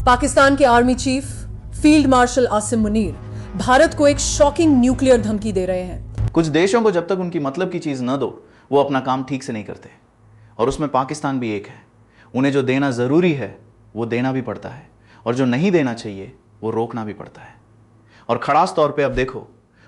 पाकिस्तान के army chief field marshal Asim Munir Bharat को एक शॉकिंग न्यूक्लियर धमकी दे रहे हैं। कुछ देशों को जब तक उनकी मतलब की चीज न दो वो अपना काम ठीक से नहीं करते, और उसमें पाकिस्तान भी एक है। उन्हें जो देना जरूरी है वो देना भी पड़ता है, और जो नहीं देना चाहिए वो रोकना भी पड़ता है। और खड़ास तौर पे अब देखो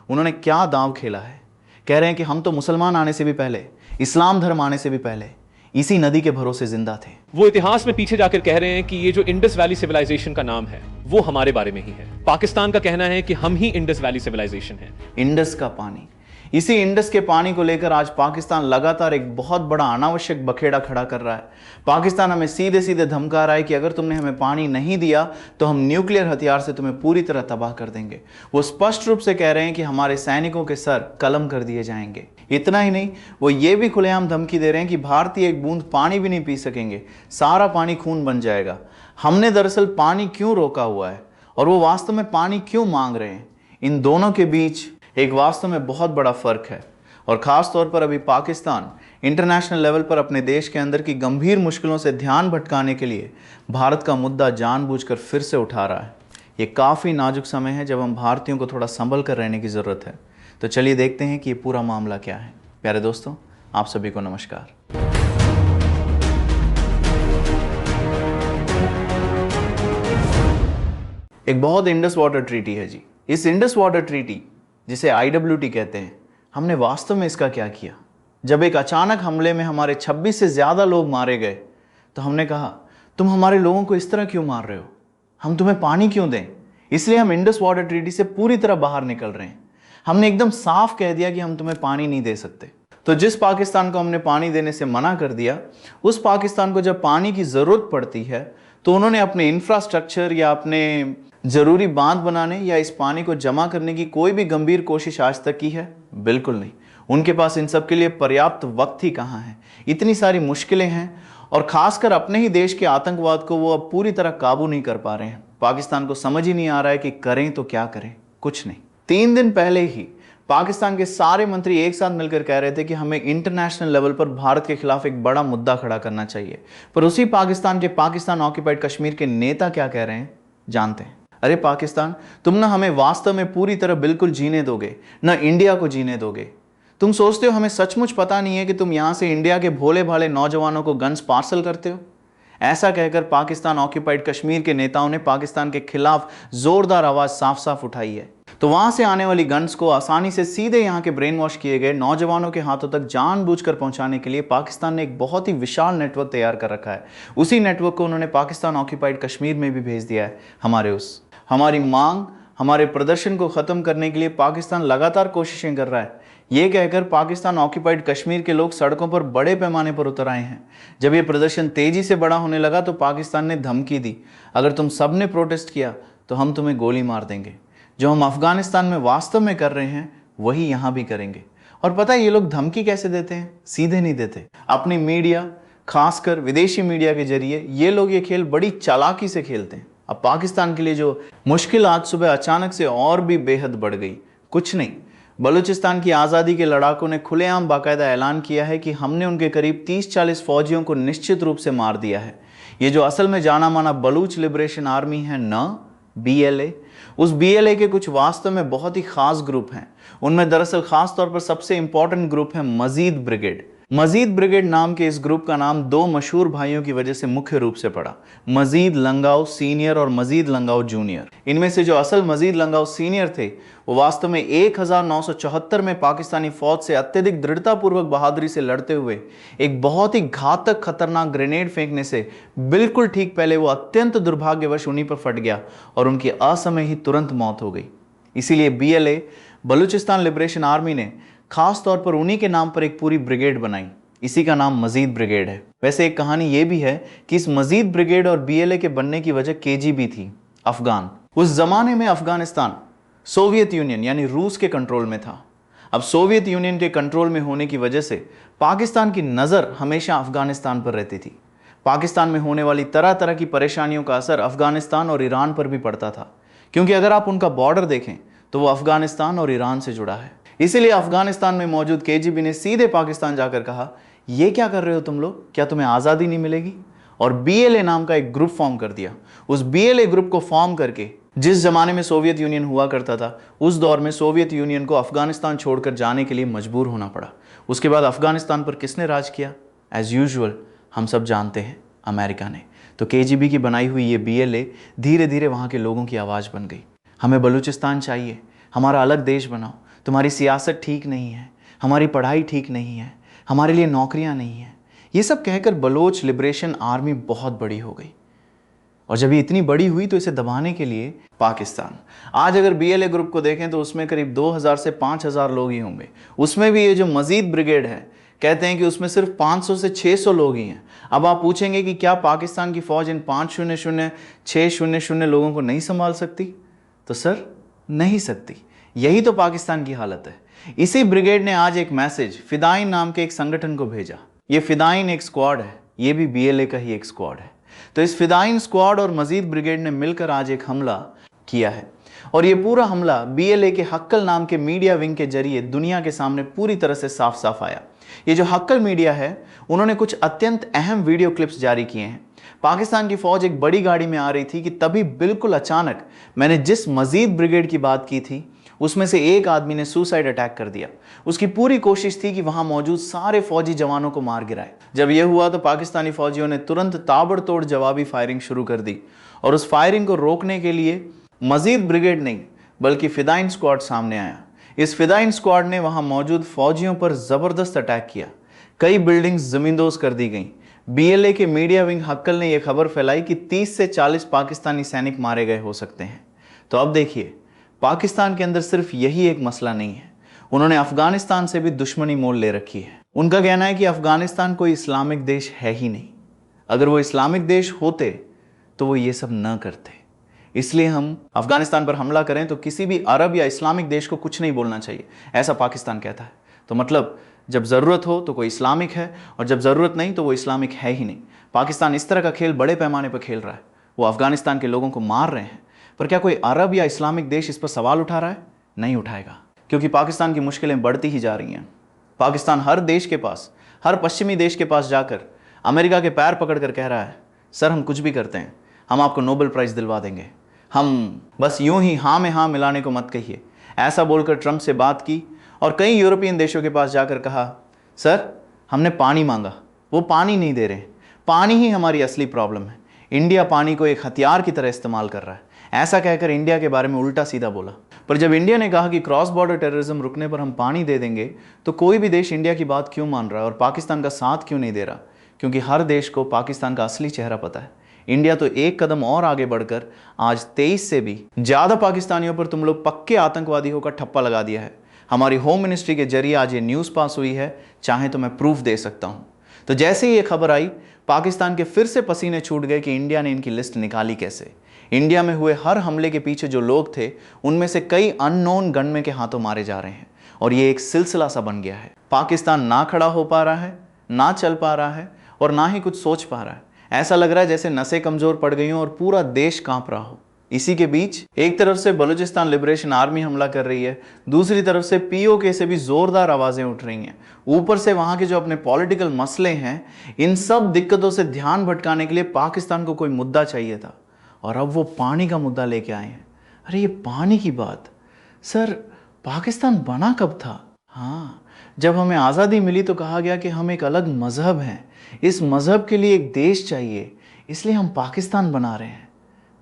उन्होंने क्या दांव खेला है। कह रहे हैं कि हम तो मुसलमान आने से भी पहले, इस्लाम धर्म आने से भी पहले इसी नदी के भरोसे जिंदा थे। वो इतिहास में पीछे जाकर कह रहे हैं कि ये जो इंडस वैली सिविलाइजेशन का नाम है वो हमारे बारे में ही है। पाकिस्तान का कहना है कि हम ही इंडस वैली सिविलाइजेशन है। इंडस का पानी, इसी इंडस के पानी को लेकर आज पाकिस्तान लगातार एक बहुत बड़ा अनावश्यक बखेड़ा खड़ा कर रहा है। पाकिस्तान हमें सीधे सीधे धमका रहा है कि अगर तुमने हमें पानी नहीं दिया तो हम न्यूक्लियर हथियार से तुम्हें पूरी तरह तबाह कर देंगे। वो स्पष्ट रूप से कह रहे हैं कि हमारे सैनिकों के सर कलम कर दिए जाएंगे। इतना ही नहीं, वो ये भी खुलेआम धमकी दे रहे हैं कि भारतीय एक बूंद पानी भी नहीं पी सकेंगे, सारा पानी खून बन जाएगा। हमने दरअसल पानी क्यों रोका हुआ है और वो वास्तव में पानी क्यों मांग रहे हैं, इन दोनों के बीच एक वास्तव में बहुत बड़ा फर्क है। और ख़ास तौर पर अभी पाकिस्तान इंटरनेशनल लेवल पर अपने देश के अंदर की गंभीर मुश्किलों से ध्यान भटकाने के लिए भारत का मुद्दा जानबूझकर फिर से उठा रहा है। ये काफ़ी नाजुक समय है जब हम भारतीयों को थोड़ा संभल कर रहने की ज़रूरत है। तो चलिए देखते हैं कि ये पूरा मामला क्या है। प्यारे दोस्तों, आप सभी को नमस्कार। एक बहुत इंडस वाटर ट्रीटी है जी। इस इंडस वाटर ट्रीटी जिसे IWT कहते हैं, हमने वास्तव में इसका क्या किया? जब एक अचानक हमले में हमारे 26 से ज़्यादा लोग मारे गए तो हमने कहा तुम हमारे लोगों को इस तरह क्यों मार रहे हो, हम तुम्हें पानी क्यों दें? इसलिए हम इंडस वाटर ट्रीटी से पूरी तरह बाहर निकल रहे हैं। हमने एकदम साफ कह दिया कि हम तुम्हें पानी नहीं दे सकते। तो जिस पाकिस्तान को हमने पानी देने से मना कर दिया, उस पाकिस्तान को जब पानी की ज़रूरत पड़ती है तो उन्होंने अपने इंफ्रास्ट्रक्चर या अपने ज़रूरी बांध बनाने या इस पानी को जमा करने की कोई भी गंभीर कोशिश आज तक की है? बिल्कुल नहीं। उनके पास इन सब के लिए पर्याप्त वक्त ही कहाँ है। इतनी सारी मुश्किलें हैं और ख़ासकर अपने ही देश के आतंकवाद को वो अब पूरी तरह काबू नहीं कर पा रहे हैं। पाकिस्तान को समझ ही नहीं आ रहा है कि करें तो क्या करें, कुछ नहीं। 3 दिन पहले ही पाकिस्तान के सारे मंत्री एक साथ मिलकर कह रहे थे कि हमें इंटरनेशनल लेवल पर भारत के खिलाफ एक बड़ा मुद्दा खड़ा करना चाहिए। पर उसी पाकिस्तान के पाकिस्तान ऑक्यूपाइड कश्मीर के नेता क्या कह रहे हैं जानते हैं? अरे पाकिस्तान, तुम ना हमें वास्तव में पूरी तरह बिल्कुल जीने दोगे, ना इंडिया को जीने दोगे। तुम सोचते हो हमें सचमुच पता नहीं है कि तुम यहां से इंडिया के भोले भाले नौजवानों को गन्स पार्सल करते हो? ऐसा कहकर पाकिस्तान ऑक्यूपाइड कश्मीर के नेताओं ने पाकिस्तान के खिलाफ जोरदार आवाज साफ साफ उठाई है। तो वहां से आने वाली गन्स को आसानी से सीधे यहाँ के ब्रेन वॉश किए गए नौजवानों के हाथों तक जानबूझकर पहुंचाने के लिए पाकिस्तान ने एक बहुत ही विशाल नेटवर्क तैयार कर रखा है। उसी नेटवर्क को उन्होंने पाकिस्तान ऑक्यूपाइड कश्मीर में भी भेज दिया है। हमारी मांग, हमारे प्रदर्शन को ख़त्म करने के लिए पाकिस्तान लगातार कोशिशें कर रहा है। ये कहकर पाकिस्तान ऑक्यूपाइड कश्मीर के लोग सड़कों पर बड़े पैमाने पर उतर आए हैं। जब ये प्रदर्शन तेज़ी से बड़ा होने लगा तो पाकिस्तान ने धमकी दी, अगर तुम सब ने प्रोटेस्ट किया तो हम तुम्हें गोली मार देंगे। जो हम अफगानिस्तान में वास्तव में कर रहे हैं वही यहाँ भी करेंगे। और पता है ये लोग धमकी कैसे देते हैं? सीधे नहीं देते। अपनी मीडिया, खासकर विदेशी मीडिया के जरिए ये लोग ये खेल बड़ी चालाकी से खेलते हैं। अब पाकिस्तान के लिए जो मुश्किल आज सुबह अचानक से और भी बेहद बढ़ गई, कुछ नहीं, बलूचिस्तान की आज़ादी के लड़ाकों ने खुलेआम बाकायदा ऐलान किया है कि हमने उनके करीब 30-40 फौजियों को निश्चित रूप से मार दिया है। ये जो असल में जाना माना बलूच लिबरेशन आर्मी है ना, BLA, उस BLA के कुछ वास्तव में बहुत ही खास ग्रुप हैं। उनमें दरअसल खास तौर पर सबसे इंपॉर्टेंट ग्रुप है मजीद ब्रिगेड। मजीद ब्रिगेड नाम के इस ग्रुप का नाम 2 मशहूर भाइयों की वजह से मुख्य रूप से पड़ा, मजीद लंगाओ सीनियर और मजीद लंगाओ जूनियर। इनमें से जो असल मजीद लंगाओ सीनियर थे वो वास्तव में 1974 में पाकिस्तानी फौज से अत्यधिक दृढ़तापूर्वक बहादुरी से लड़ते हुए एक बहुत ही घातक खतरनाक ग्रेनेड फेंकने से बिल्कुल ठीक पहले वो अत्यंत दुर्भाग्यवश उन्हीं पर फट गया और उनकी असमय ही तुरंत मौत हो गई। इसीलिए BLA, बलूचिस्तान लिबरेशन आर्मी ने खास तौर पर उन्हीं के नाम पर एक पूरी ब्रिगेड बनाई। इसी का नाम मजीद ब्रिगेड है। वैसे एक कहानी ये भी है कि इस मजीद ब्रिगेड और BLA के बनने की वजह KGB थी, अफगान। उस जमाने में अफगानिस्तान सोवियत यूनियन यानी रूस के कंट्रोल में था। अब सोवियत यूनियन के कंट्रोल में होने की वजह से पाकिस्तान की नज़र हमेशा अफगानिस्तान पर रहती थी। पाकिस्तान में होने वाली तरह तरह की परेशानियों का असर अफगानिस्तान और ईरान पर भी पड़ता था, क्योंकि अगर आप उनका बॉर्डर देखें तो वो अफगानिस्तान और ईरान से जुड़ा है। इसीलिए अफगानिस्तान में मौजूद KGB ने सीधे पाकिस्तान जाकर कहा, ये क्या कर रहे हो तुम लोग, क्या तुम्हें आज़ादी नहीं मिलेगी? और BLA नाम का एक ग्रुप फॉर्म कर दिया। उस BLA ग्रुप को फॉर्म करके जिस जमाने में सोवियत यूनियन हुआ करता था, उस दौर में सोवियत यूनियन को अफगानिस्तान छोड़कर जाने के लिए मजबूर होना पड़ा। उसके बाद अफगानिस्तान पर किसने राज किया? एज यूजुअल हम सब जानते हैं, अमेरिका ने। तो KGB की बनाई हुई ये BLA धीरे धीरे वहाँ के लोगों की आवाज़ बन गई। हमें बलूचिस्तान चाहिए, हमारा अलग देश बनाओ, तुम्हारी सियासत ठीक नहीं है, हमारी पढ़ाई ठीक नहीं है, हमारे लिए नौकरियाँ नहीं हैं। ये सब कहकर बलोच लिबरेशन आर्मी बहुत बड़ी हो गई। और जब ये इतनी बड़ी हुई तो इसे दबाने के लिए पाकिस्तान, आज अगर BLA ग्रुप को देखें तो उसमें करीब 2000 से 5000 लोग ही होंगे। उसमें भी ये जो मजीद ब्रिगेड है, कहते हैं कि उसमें सिर्फ 500 से 600 लोग ही हैं। अब आप पूछेंगे कि क्या पाकिस्तान की फ़ौज इन 500-600 लोगों को नहीं संभाल सकती? तो सर, नहीं सकती। यही तो पाकिस्तान की हालत है। इसी ब्रिगेड ने आज एक मैसेज फिदाइन नाम के एक संगठन को भेजा। ये फिदाइन एक स्क्वाड है, ये भी BLA का ही एक स्क्वाड है। तो इस फिदाइन स्क्वाड और मजीद ब्रिगेड ने मिलकर आज एक हमला किया है, और ये पूरा हमला BLA के हक्कल नाम के मीडिया विंग के जरिए दुनिया के सामने पूरी तरह से साफ साफ आया। ये जो हक्कल मीडिया है, उन्होंने कुछ अत्यंत अहम वीडियो क्लिप्स जारी किए हैं। पाकिस्तान की फौज एक बड़ी गाड़ी में आ रही थी कि तभी बिल्कुल अचानक मैंने जिस मजीद ब्रिगेड की बात की थी, उसमें से एक आदमी ने सुसाइड अटैक कर दिया। उसकी पूरी कोशिश थी कि वहां मौजूद सारे फौजी जवानों को मार गिराए। जब यह हुआ तो पाकिस्तानी फौजियों ने तुरंत ताबड़तोड़ जवाबी फायरिंग शुरू कर दी, और उस फायरिंग को रोकने के लिए मजीद ब्रिगेड नहीं बल्कि फिदाइन स्क्वाड सामने आया। इस फिदाइन स्क्वाड ने वहां मौजूद फौजियों पर जबरदस्त अटैक किया। कई बिल्डिंग्स जमींदोज कर दी गईं। BLA के मीडिया विंग हक्कल ने यह खबर फैलाई कि 30 से 40 पाकिस्तानी सैनिक मारे गए हो सकते हैं। तो अब देखिए, पाकिस्तान के अंदर सिर्फ यही एक मसला नहीं है, उन्होंने अफगानिस्तान से भी दुश्मनी मोल ले रखी है। उनका कहना है कि अफगानिस्तान कोई इस्लामिक देश है ही नहीं। अगर वो इस्लामिक देश होते तो वो ये सब न करते। इसलिए हम अफगानिस्तान पर हमला करें तो किसी भी अरब या इस्लामिक देश को कुछ नहीं बोलना चाहिए, ऐसा पाकिस्तान कहता है। तो मतलब जब ज़रूरत हो तो कोई इस्लामिक है, और जब ज़रूरत नहीं तो वो इस्लामिक है ही नहीं। पाकिस्तान इस तरह का खेल बड़े पैमाने पर खेल रहा है। वो अफगानिस्तान के लोगों को मार रहे हैं, पर क्या कोई अरब या इस्लामिक देश इस पर सवाल उठा रहा है? नहीं उठाएगा, क्योंकि पाकिस्तान की मुश्किलें बढ़ती ही जा रही हैं। पाकिस्तान हर देश के पास, हर पश्चिमी देश के पास जाकर अमेरिका के पैर पकड़कर कह रहा है, सर हम कुछ भी करते हैं, हम आपको नोबेल प्राइज़ दिलवा देंगे, हम बस यूं ही हाँ में हाँ मिलाने को मत कहिए। ऐसा बोलकर ट्रंप से बात की और कई यूरोपियन देशों के पास जाकर कहा, सर हमने पानी मांगा, वो पानी नहीं दे रहे, पानी ही हमारी असली प्रॉब्लम है। इंडिया पानी को एक हथियार की तरह इस्तेमाल कर रहा है। ऐसा कहकर इंडिया के बारे में उल्टा सीधा बोला। पर जब इंडिया ने कहा कि क्रॉस बॉर्डर टेररिज्म रुकने पर हम पानी दे देंगे, तो कोई भी देश इंडिया की बात क्यों मान रहा है और पाकिस्तान का साथ क्यों नहीं दे रहा? क्योंकि हर देश को पाकिस्तान का असली चेहरा पता है। इंडिया तो एक कदम और आगे बढ़कर आज 23 से भी ज़्यादा पाकिस्तानियों पर तुम लोग पक्के आतंकवादी होकर ठप्पा लगा दिया है। हमारी होम मिनिस्ट्री के जरिए आज ये न्यूज़ पास हुई है, चाहे तो मैं प्रूफ दे सकता हूँ। तो जैसे ही ये खबर आई, पाकिस्तान के फिर से पसीने छूट गए कि इंडिया ने इनकी लिस्ट निकाली कैसे। इंडिया में हुए हर हमले के पीछे जो लोग थे, उनमें से कई अननोन गनमैन के हाथों मारे जा रहे हैं, और ये एक सिलसिला सा बन गया है। पाकिस्तान ना खड़ा हो पा रहा है, ना चल पा रहा है, और ना ही कुछ सोच पा रहा है। ऐसा लग रहा है जैसे नसें कमज़ोर पड़ गई हों और पूरा देश कांप रहा हो। इसी के बीच एक तरफ से बलूचिस्तान लिबरेशन आर्मी हमला कर रही है, दूसरी तरफ से POK से भी ज़ोरदार आवाज़ें उठ रही हैं। ऊपर से वहाँ के जो अपने पॉलिटिकल मसले हैं, इन सब दिक्कतों से ध्यान भटकाने के लिए पाकिस्तान को कोई मुद्दा चाहिए था, और अब वो पानी का मुद्दा लेके आए हैं। अरे ये पानी की बात, सर पाकिस्तान बना कब था? हाँ, जब हमें आज़ादी मिली तो कहा गया कि हम एक अलग मज़हब हैं, इस मज़हब के लिए एक देश चाहिए, इसलिए हम पाकिस्तान बना रहे हैं।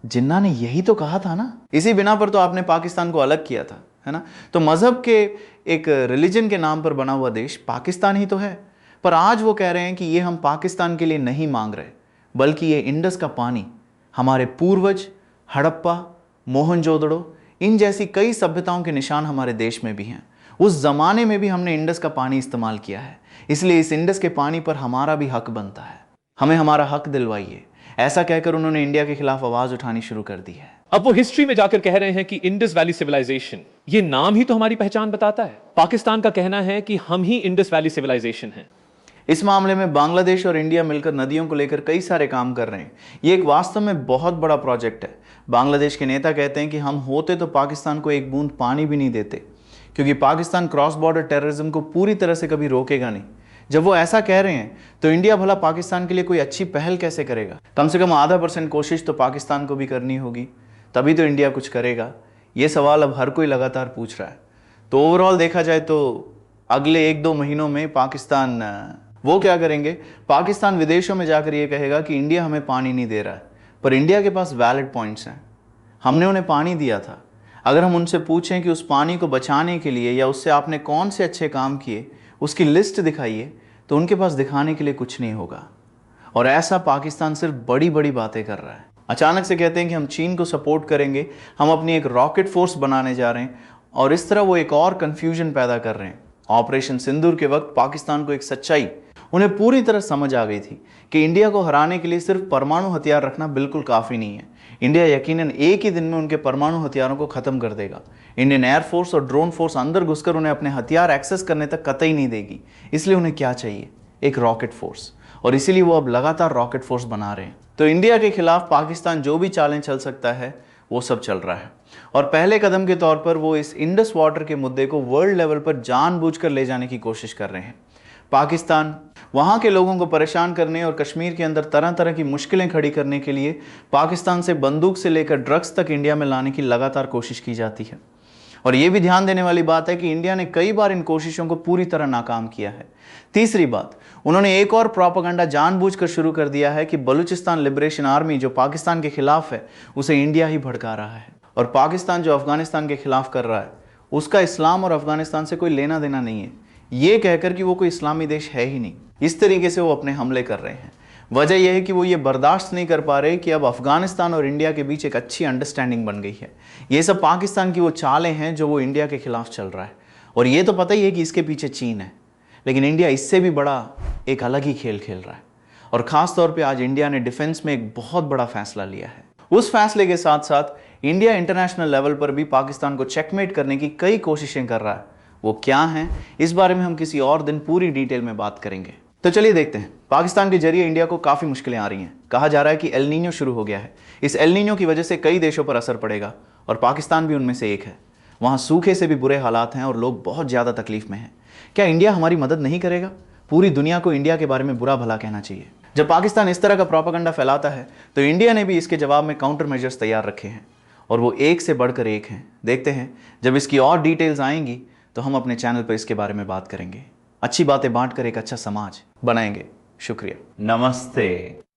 जिन्ना ने यही तो कहा था ना। इसी बिना पर तो आपने पाकिस्तान को अलग किया था, है ना। तो मज़हब के एक रिलीजन के नाम पर बना हुआ देश पाकिस्तान ही तो है। पर आज वो कह रहे हैं कि ये हम पाकिस्तान के लिए नहीं मांग रहे, बल्कि ये इंडस का पानी हमारे पूर्वज हड़प्पा, मोहनजोदड़ो, इन जैसी कई सभ्यताओं के निशान हमारे देश में भी हैं। उस ज़माने में भी हमने इंडस का पानी इस्तेमाल किया है, इसलिए इस इंडस के पानी पर हमारा भी हक बनता है। हमें हमारा हक दिलवाइए। ऐसा कहकर उन्होंने इंडिया के खिलाफ आवाज उठानी शुरू कर दी है। अब वो हिस्ट्री में जाकर कह रहे हैं कि इंडस वैली सिविलाइजेशन, ये नाम ही तो हमारी पहचान बताता है। पाकिस्तान का कहना है कि हम ही इंडस वैली सिविलाइजेशन हैं। इस मामले में बांग्लादेश और इंडिया मिलकर नदियों को लेकर कई सारे काम कर रहे हैं। ये एक वास्तव में बहुत बड़ा प्रोजेक्ट है। बांग्लादेश के नेता कहते हैं कि हम होते तो पाकिस्तान को एक बूंद पानी भी नहीं देते, क्योंकि पाकिस्तान क्रॉस बॉर्डर टेररिज्म को पूरी तरह से कभी रोकेगा नहीं। जब वो ऐसा कह रहे हैं तो इंडिया भला पाकिस्तान के लिए कोई अच्छी पहल कैसे करेगा? कम से कम आधा % कोशिश तो पाकिस्तान को भी करनी होगी, तभी तो इंडिया कुछ करेगा। ये सवाल अब हर कोई लगातार पूछ रहा है। तो ओवरऑल देखा जाए तो अगले 1-2 महीनों में पाकिस्तान वो क्या करेंगे, पाकिस्तान विदेशों में जाकर ये कहेगा कि इंडिया हमें पानी नहीं दे रहा है, पर इंडिया के पास वैलिड पॉइंट्स हैं, हमने उन्हें पानी दिया था। अगर हम उनसे पूछें कि उस पानी को बचाने के लिए या उससे आपने कौन से अच्छे काम किए, उसकी लिस्ट दिखाइए, तो उनके पास दिखाने के लिए कुछ नहीं होगा। और ऐसा पाकिस्तान सिर्फ बड़ी बड़ी बातें कर रहा है। अचानक से कहते हैं कि हम चीन को सपोर्ट करेंगे, हम अपनी एक रॉकेट फोर्स बनाने जा रहे हैं, और इस तरह वो एक और कन्फ्यूजन पैदा कर रहे हैं। ऑपरेशन सिंदूर के वक्त पाकिस्तान को एक सच्चाई उन्हें पूरी तरह समझ आ गई थी कि इंडिया को हराने के लिए सिर्फ परमाणु हथियार रखना बिल्कुल काफ़ी नहीं है। इंडिया यकीनन एक ही दिन में उनके परमाणु हथियारों को ख़त्म कर देगा। इंडियन एयरफोर्स और ड्रोन फोर्स अंदर घुसकर उन्हें अपने हथियार एक्सेस करने तक कतई नहीं देगी। इसलिए उन्हें क्या चाहिए? एक रॉकेट फोर्स, और इसीलिए वो अब लगातार रॉकेट फोर्स बना रहे हैं। तो इंडिया के खिलाफ पाकिस्तान जो भी चालें चल सकता है वो सब चल रहा है, और पहले कदम के तौर पर वो इस इंडस वाटर के मुद्दे को वर्ल्ड लेवल पर जानबूझकर ले जाने की कोशिश कर रहे हैं। पाकिस्तान वहाँ के लोगों को परेशान करने और कश्मीर के अंदर तरह तरह की मुश्किलें खड़ी करने के लिए पाकिस्तान से बंदूक से लेकर ड्रग्स तक इंडिया में लाने की लगातार कोशिश की जाती है। और ये भी ध्यान देने वाली बात है कि इंडिया ने कई बार इन कोशिशों को पूरी तरह नाकाम किया है। तीसरी बात, उन्होंने एक और प्रोपेगेंडा जानबूझकर शुरू कर दिया है कि बलूचिस्तान लिबरेशन आर्मी जो पाकिस्तान के खिलाफ है, उसे इंडिया ही भड़का रहा है, और पाकिस्तान जो अफगानिस्तान के खिलाफ कर रहा है उसका इस्लाम और अफगानिस्तान से कोई लेना देना नहीं है, ये कहकर कि वो कोई इस्लामी देश है ही नहीं। इस तरीके से वो अपने हमले कर रहे हैं। वजह यह है कि वो ये बर्दाश्त नहीं कर पा रहे कि अब अफगानिस्तान और इंडिया के बीच एक अच्छी अंडरस्टैंडिंग बन गई है। ये सब पाकिस्तान की वो चालें हैं जो वो इंडिया के खिलाफ चल रहा है, और ये तो पता ही है कि इसके पीछे चीन है, लेकिन इंडिया इससे भी बड़ा एक अलग ही खेल खेल रहा है। और ख़ास तौर पे आज इंडिया ने डिफेंस में एक बहुत बड़ा फैसला लिया है। उस फैसले के साथ साथ इंडिया इंटरनेशनल लेवल पर भी पाकिस्तान को चेकमेट करने की कई कोशिशें कर रहा है। वो क्या हैं, इस बारे में हम किसी और दिन पूरी डिटेल में बात करेंगे। तो चलिए देखते हैं। पाकिस्तान के जरिए इंडिया को काफ़ी मुश्किलें आ रही हैं। कहा जा रहा है कि एल नीनो शुरू हो गया है। इस एल नीनो की वजह से कई देशों पर असर पड़ेगा, और पाकिस्तान भी उनमें से एक है। वहाँ सूखे से भी बुरे हालात हैं और लोग बहुत ज़्यादा तकलीफ में हैं। क्या इंडिया हमारी मदद नहीं करेगा? पूरी दुनिया को इंडिया के बारे में बुरा भला कहना चाहिए। जब पाकिस्तान इस तरह का प्रोपेगेंडा फैलाता है तो इंडिया ने भी इसके जवाब में काउंटर मेजर्स तैयार रखे हैं, और वो एक से बढ़कर एक हैं। देखते हैं, जब इसकी और डिटेल्स आएंगी तो हम अपने चैनल पर इसके बारे में बात करेंगे। अच्छी बातें बांटकर एक अच्छा समाज बनाएंगे। शुक्रिया। नमस्ते।